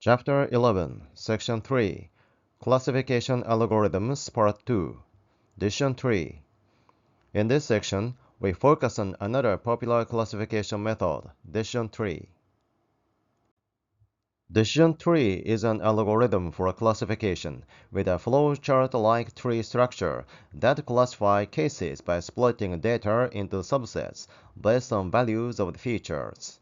Chapter 11, Section 3, Classification Algorithms, Part 2, Decision Tree. In this section, we focus on another popular classification method, decision tree. Decision tree is an algorithm for classification with a flowchart-like tree structure that classifies cases by splitting data into subsets based on values of the features.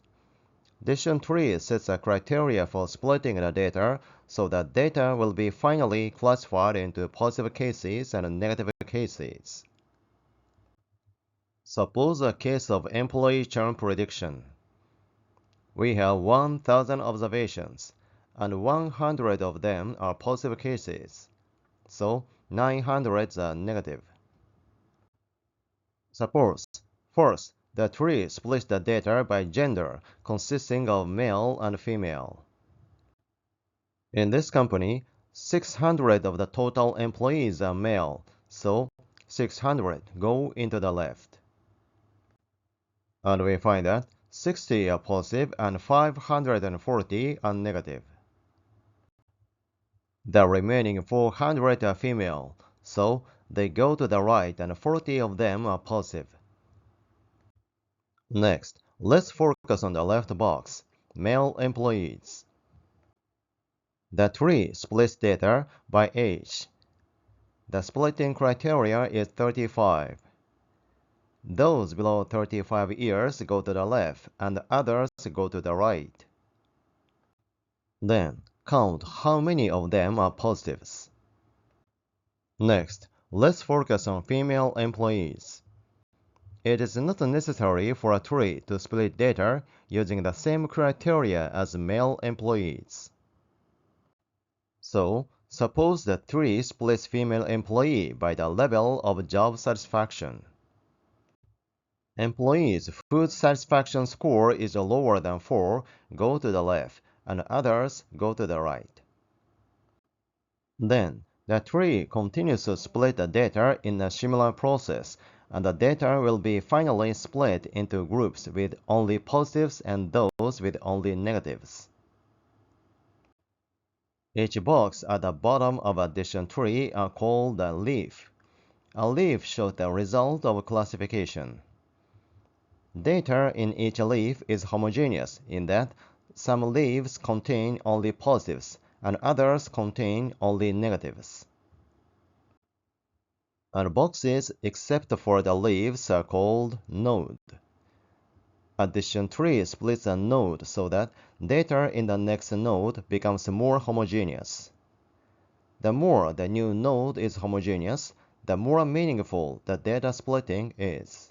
Decision tree sets a criteria for splitting the data so that data will be finally classified into positive cases and negative cases. Suppose a case of employee churn prediction. We have 1,000 observations, and 100 of them are positive cases, so 900 are negative. Suppose, first, the tree splits the data by gender, consisting of male and female. In this company, 600 of the total employees are male, so 600 go into the left. And we find that 60 are positive and 540 are negative. The remaining 400 are female, so they go to the right and 40 of them are positive. Next, let's focus on the left box, male employees. The tree splits data by age. The splitting criteria is 35. Those below 35 years go to the left and others go to the right. Then, count how many of them are positives. Next, let's focus on female employees. It is not necessary for a tree to split data using the same criteria as male employees. So, suppose the tree splits female employee by the level of job satisfaction. Employees whose satisfaction score is lower than 4 go to the left, and others go to the right. Then, the tree continues to split the data in a similar process, and the data will be finally split into groups with only positives and those with only negatives. Each box at the bottom of a decision tree are called a leaf. A leaf shows the result of classification. Data in each leaf is homogeneous in that some leaves contain only positives and others contain only negatives. And boxes except for the leaves are called node. A decision tree splits a node so that data in the next node becomes more homogeneous. The more the new node is homogeneous, the more meaningful the data splitting is.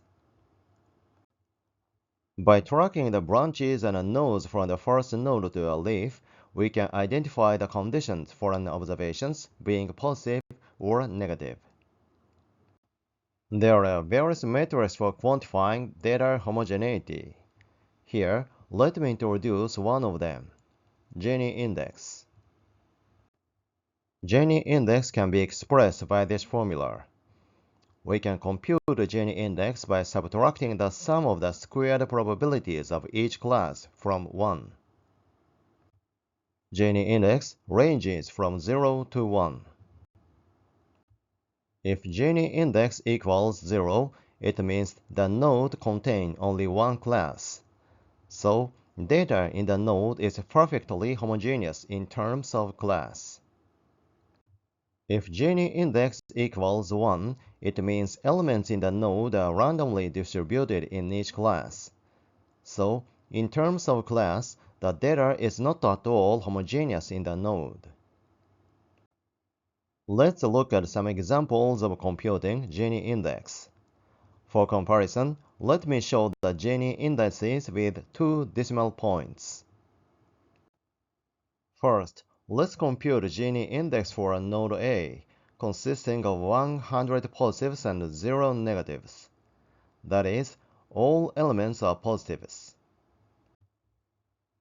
By tracking the branches and nodes from the first node to a leaf, we can identify the conditions for an observation being positive or negative. There are various metrics for quantifying data homogeneity. Here, let me introduce one of them, Gini index. Gini index can be expressed by this formula. We can compute the Gini index by subtracting the sum of the squared probabilities of each class from 1. Gini index ranges from 0 to 1. If Gini index equals 0, it means the node contains only one class. So, data in the node is perfectly homogeneous in terms of class. If Gini index equals 1, it means elements in the node are randomly distributed in each class. So, in terms of class, the data is not at all homogeneous in the node. Let's look at some examples of computing Gini index. For comparison, let me show the Gini indices with 2 decimal points. First, let's compute Gini index for a node A, consisting of 100 positives and 0 negatives. That is, all elements are positives.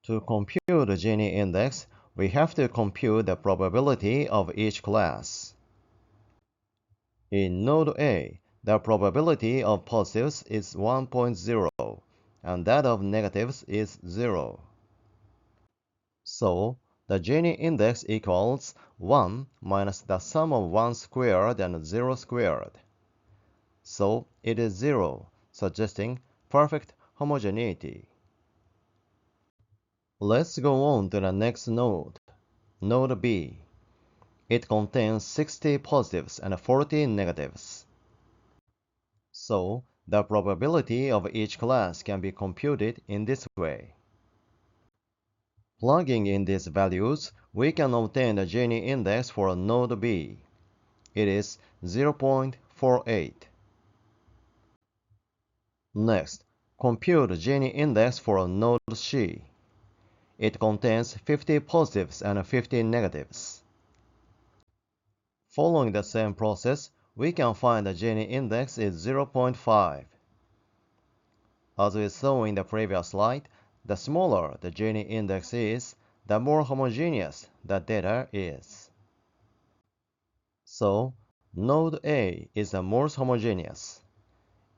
To compute the Gini index, we have to compute the probability of each class. In node A, the probability of positives is 1.0, and that of negatives is 0. So, The Gini index equals 1 minus the sum of 1 squared and 0 squared. So it is 0, suggesting perfect homogeneity. Let's go on to the next node, node B. It contains 60 positives and 40 negatives. So the probability of each class can be computed in this way. Plugging in these values, we can obtain the Gini index for node B. It is 0.48. Next, compute Gini index for node C. It contains 50 positives and 50 negatives. Following the same process, we can find the Gini index is 0.5. As we saw in the previous slide, the smaller the Gini index is, the more homogeneous the data is. So, node A is the most homogeneous.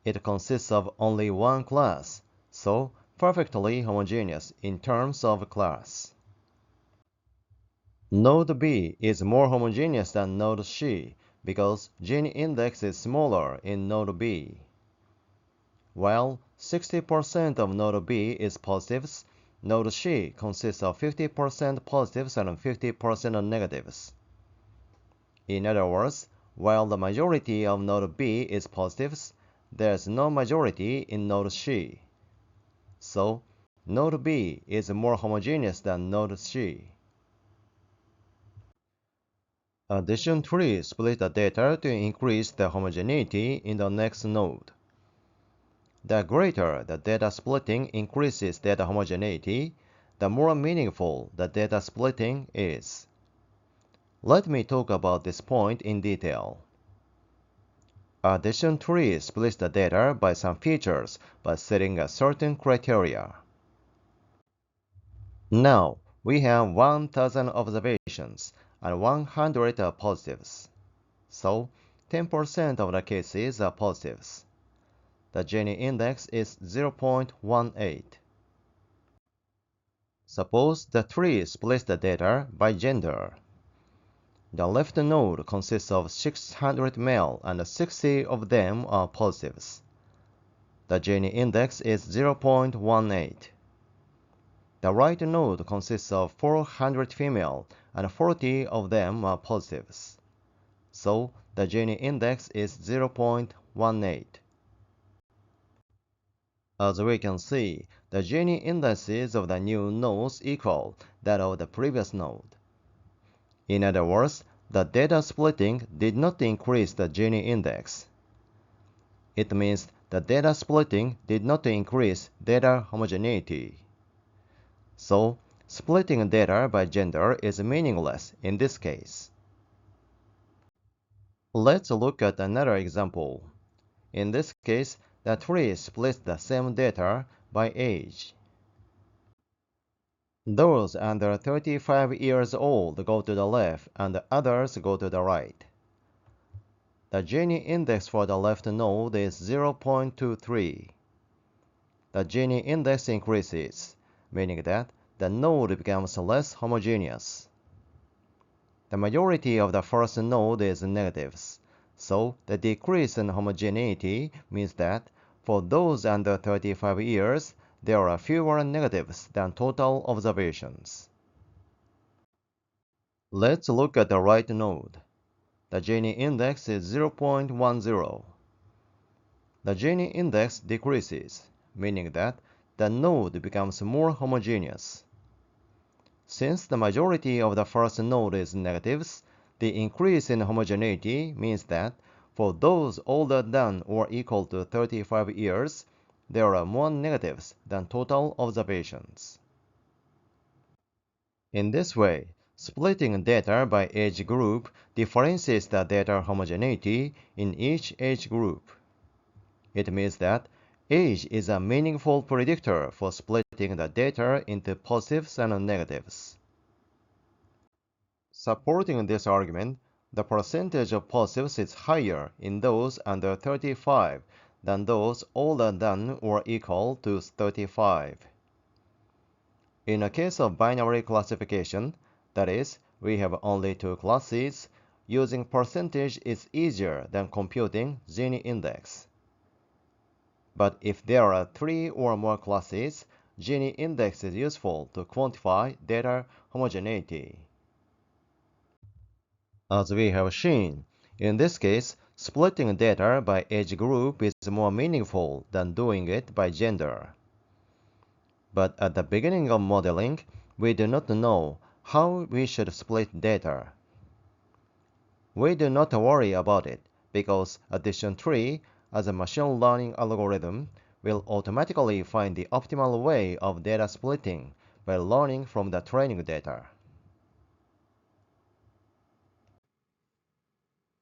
It consists of only one class, so perfectly homogeneous in terms of class. Node B is more homogeneous than node C because Gini index is smaller in node B. While 60% of node B is positives, node C consists of 50% positives and 50% negatives. In other words, while the majority of node B is positives, there is no majority in node C. So, node B is more homogeneous than node C. Addition tree split the data to increase the homogeneity in the next node. The greater the data splitting increases data homogeneity, the more meaningful the data splitting is. Let me talk about this point in detail. Addition tree splits the data by some features by setting a certain criteria. Now, we have 1,000 observations and 100 are positives. So, 10% of the cases are positives. The Gini index is 0.18. Suppose the tree splits the data by gender. The left node consists of 600 male and 60 of them are positives. The Gini index is 0.18. The right node consists of 400 female and 40 of them are positives. So the Gini index is 0.18. As we can see, the Gini indices of the new nodes equal that of the previous node. In other words, the data splitting did not increase the Gini index. It means the data splitting did not increase data homogeneity. So, splitting data by gender is meaningless in this case. Let's look at another example. In this case, the tree splits the same data by age. Those under 35 years old go to the left and the others go to the right. The Gini index for the left node is 0.23. The Gini index increases, meaning that the node becomes less homogeneous. The majority of the first node is negatives, so the decrease in homogeneity means that for those under 35 years, there are fewer negatives than total observations. Let's look at the right node. The Gini index is 0.10. The Gini index decreases, meaning that the node becomes more homogeneous. Since the majority of the first node is negatives, the increase in homogeneity means that for those older than or equal to 35 years, there are more negatives than total observations. In this way, splitting data by age group differentiates the data homogeneity in each age group. It means that age is a meaningful predictor for splitting the data into positives and negatives. Supporting this argument, the percentage of positives is higher in those under 35 than those older than or equal to 35. In a case of binary classification, That is, we have only two classes. Using percentage is easier than computing Gini index. But if there are three or more classes, Gini index is useful to quantify data homogeneity. As we have seen, in this case, splitting data by age group is more meaningful than doing it by gender. But at the beginning of modeling, we do not know how we should split data. We do not worry about it because addition tree, as a machine learning algorithm, will automatically find the optimal way of data splitting by learning from the training data.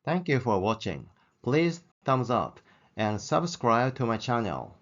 Thank you for watching. Please thumbs up and subscribe to my channel.